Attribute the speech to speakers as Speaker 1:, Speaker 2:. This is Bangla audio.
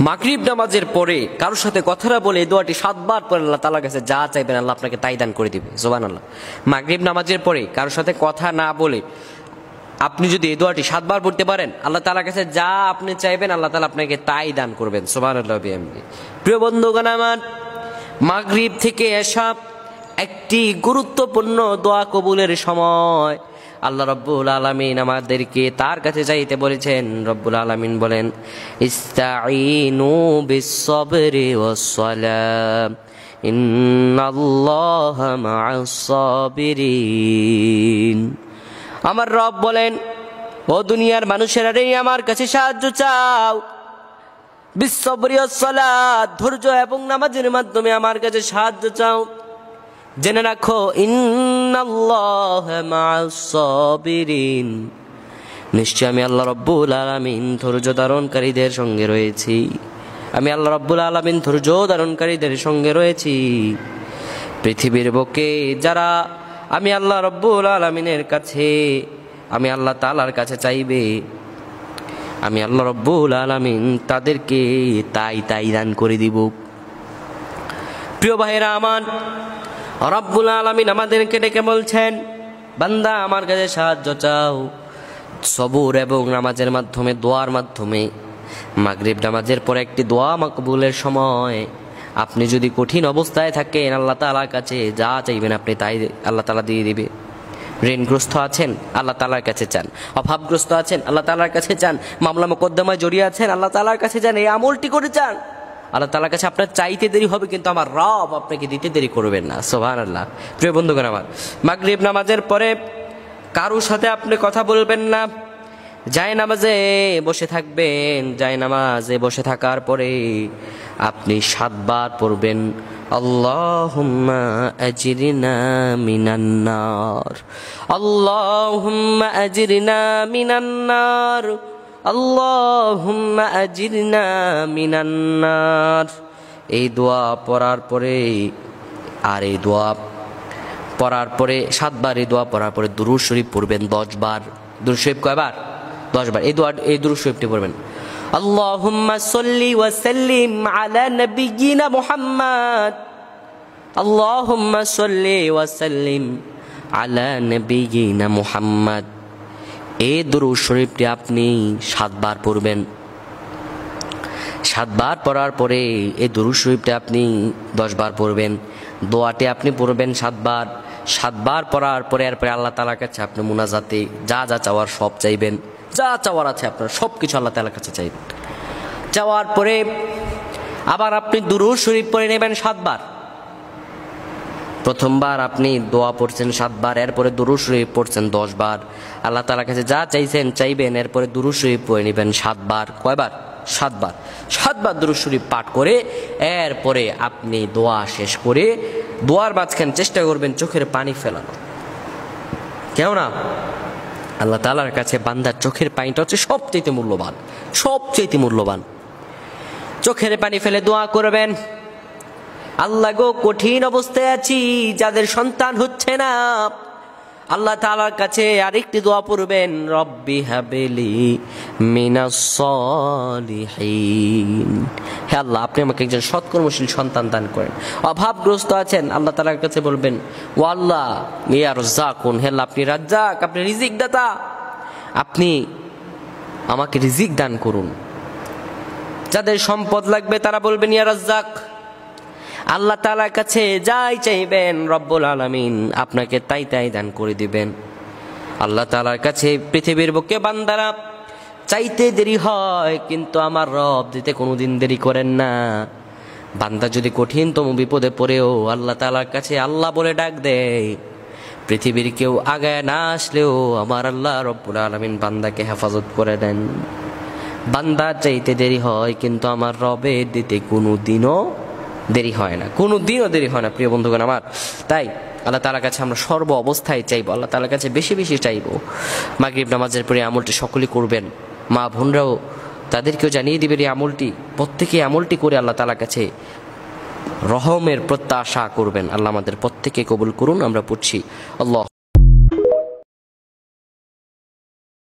Speaker 1: মাগরিব নামাজের পরে কারোর সাথে কথা না বলে এই দোয়াটি 7 বার পড়ে আল্লাহ তাআলার কাছে যা চাইবেন আল্লাহ আপনাকে তাই দান করে দিবে। সুবহানাল্লাহ। মাগরিব নামাজের পরে কারোর সাথে কথা না বলে আপনি যদি এই দোয়াটি 7 বার পড়তে পারেন আল্লাহ তাআলার কাছে যা আপনি চাইবেন আল্লাহ তাআলা আপনাকে তাই দান করবেন। সুবহানাল্লাহ বিহামদি। প্রিয় বন্ধুগণ আমার, মাগরিব থেকে এশা একটি গুরুত্বপূর্ণ দোয়া কবুলের সময়। আল্লাহ রাব্বুল আলামিন আমাদেরকে তার কাছে যাইতে বলেছেন। রব্বুল আলামিন বলেন, ইস্তাঈনু বিস-সাবরি ওয়াস-সালাম ইন্নাল্লাহা মা'আস-সাবিরিন। আমার রব বলেন, ও দুনিয়ার মানুষেরা রে, আমার কাছে সাহায্য চাও। বিস-সাবরি ওয়াস-সালাত, ধৈর্য এবং নামাজের মাধ্যমে আমার কাছে সাহায্য চাও। জেনে রাখো, ইন্নাল্লাহা মা'আস-সাবিরিন, নিশ্চয় আমি আল্লাহ রাব্বুল আলামিন ধৈর্য ধারণকারীদের সঙ্গে রয়েছি। আমি আল্লাহ রাব্বুল আলামিন ধৈর্য ধারণকারীদের সঙ্গে রয়েছি। পৃথিবীর বুকে যারা আমি আল্লাহ রাব্বুল আলামিনের কাছে, আমি আল্লাহ তাআলার কাছে চাইবে, আমি আল্লাহ রাব্বুল আলামিন তাদেরকে তাই দান করে দিব। প্রিয় ভাইরা আমার, রব্বুল আলামিন আমাদেরকে ডেকে বলছেন, বান্দা আমার কাছে সাহায্য চাও। সবুর এবং নামাজের মাধ্যমে, দোয়ার মাধ্যমে। মাগরিব নামাজের পরে একটি দোয়া মাকবুলের সময় আপনি যদি কঠিন অবস্থায় থাকেন আল্লাহ তাআলার কাছে যা চাইবেন আপনি তাই আল্লাহ তাআলা দিয়ে দিবে। ঋণগ্রস্ত আছেন আল্লাহ তাআলার কাছে চান, অভাবগ্রস্ত আছেন আল্লাহ তাআলার কাছে চান, মামলা মোকদ্দমায় জড়িয়ে আছেন আল্লাহ তাআলার কাছে চান, এই আমলটি করে চান। আল্লাহ তাআলার কাছে আপনার চাইতে দেরি হবে কিন্তু আমার রব আপনাকে দিতে দেরি করবেন না। সুবহানাল্লাহ। প্রিয় বন্ধুগণ আমার, মাগরিব নামাজের পরে কারোর সাথে আপনি কথা বলবেন না। জায়নামাজে বসে থাকবেন। জায়নামাজে বসে থাকার পরে আপনি 7 বার পড়বেন, আল্লাহুম্মা আজরিনা মিনান নার, আল্লাহুম্মা আজরিনা মিনান নার, আল্লাহুম্মা আজরিনা মিনান নার। এই দোয়া পড়ার পরে, আর এই দোয়া পড়ার পরে 7 বার এই দোয়া পড়ার পরে দুরূদ শরীফ পড়বেন 10 বার। দুরূদ শরীফ কয়বার? 10 বার। এই দুরূদ শরীফটি পড়বেন, আল্লাহুম্মা সাল্লি ওয়া সাল্লিম আলা নাবিয়িনা মুহাম্মদ, আল্লাহুম্মা সাল্লি ওয়া সাল্লিম আলা নাবিয়িনা মুহাম্মদ। এই দুরূদ শরীফটি আপনি 7 বার পড়বেন। 7 বার পড়ার পরে এই দুরূদ শরীফটি আপনি 10 বার পড়বেন। দোয়াটি আপনি পড়বেন 7 বার। 7 বার পড়ার পরে এরপরে আল্লাহ তাআলার কাছে আপনি মুনাজাতে যা যা চাওয়ার সব চাইবেন। যা চাওয়ার আছে আপনার সব কিছু আল্লাহ তাআলার কাছে চাইবেন। চাওয়ার পরে আবার আপনি দুরূদ শরীফ পড়ে নেবেন 7 বার। প্রথমবার আপনি দোয়া পড়ছেন 7 বার, এরপরে দুরূদ শরীফ পড়ছেন 10 বার। আল্লাহ তাআলার কাছে যা চাইছেন চাইবেন, এরপরে দুরূদ শরীফ পড়ে নেবেন 7 বার। কয়বার? 7 বার। 7 বার দুরূদ শরীফ পাঠ করে এরপরে আপনি দোয়া শেষ করে দোয়ার মাঝখানে চেষ্টা করবেন চোখের পানি ফেলানো। কেননা আল্লাহ তাআলার কাছে বান্দার চোখের পানিটা হচ্ছে সবচেয়ে মূল্যবান, সবচেয়ে মূল্যবান। চোখের পানি ফেলে দোয়া করবেন, আল্লাহ গো, কঠিন অবস্থায় আছি, যাদের সন্তান হচ্ছে না, আল্লাহ তাআলার কাছে আরেকটি দোয়া পড়বেন, রব্বি হাবলি মিনাস সলিহিন। হে আল্লাহ, আপনি আমাকে একজন সৎকর্মশীল সন্তান দান করেন। অভাবগ্রস্ত আছেন, আল্লাহ তাআলার কাছে বলবেন, ও আল্লাহ ইয়া রাজ্জাকুন, হে আল্লাহ আপনি রাজ্জাক, আপনি রিজিক দাতা, আপনি আমাকে রিজিক দান করুন। যাদের সম্পদ লাগবে তারা বলবেন ইয়া রাজ্জাক। আল্লাহ তাআলার কাছে যাই চাইবেন রব্বুল আলামিন আপনাকে তাই দান করে দিবেন। আল্লাহ তাআলার কাছে পৃথিবীর বুকে বান্দারা চাইতে দেরি হয় কিন্তু আমার রব দিতে কোনোদিন দেরি করেন না। বান্দা যদি কঠিনতম বিপদে পড়েও আল্লাহ তাআলার কাছে আল্লাহ বলে ডাক দেয়, পৃথিবীর কেউ আগায় না আসলেও আমার আল্লাহ রব্বুল আলামিন বান্দাকে হেফাজত করে দেন। বান্দা চাইতে দেরি হয় কিন্তু আমার রবের দিতে কোনোদিনও দেরি হয় না, কোনোদিনও দেরি হয় না। প্রিয় বন্ধুগণ আমার, তাই আল্লাহ তাআলার কাছে আমরা সর্ব অবস্থায় চাইবো, আল্লাহ তাআলার কাছে বেশি বেশি চাইবো। মাগরিব নামাজের পরে আমলটি সকলেই করবেন। মা বোনরাও তাদেরকেও জানিয়ে দিবেন এই আমলটি, প্রত্যেকে আমলটি করে আল্লাহ তাআলার কাছে রহমের প্রত্যাশা করবেন। আল্লাহ আমাদের প্রত্যেকে কবুল করুন। আমরা পড়ছি, আল্লাহ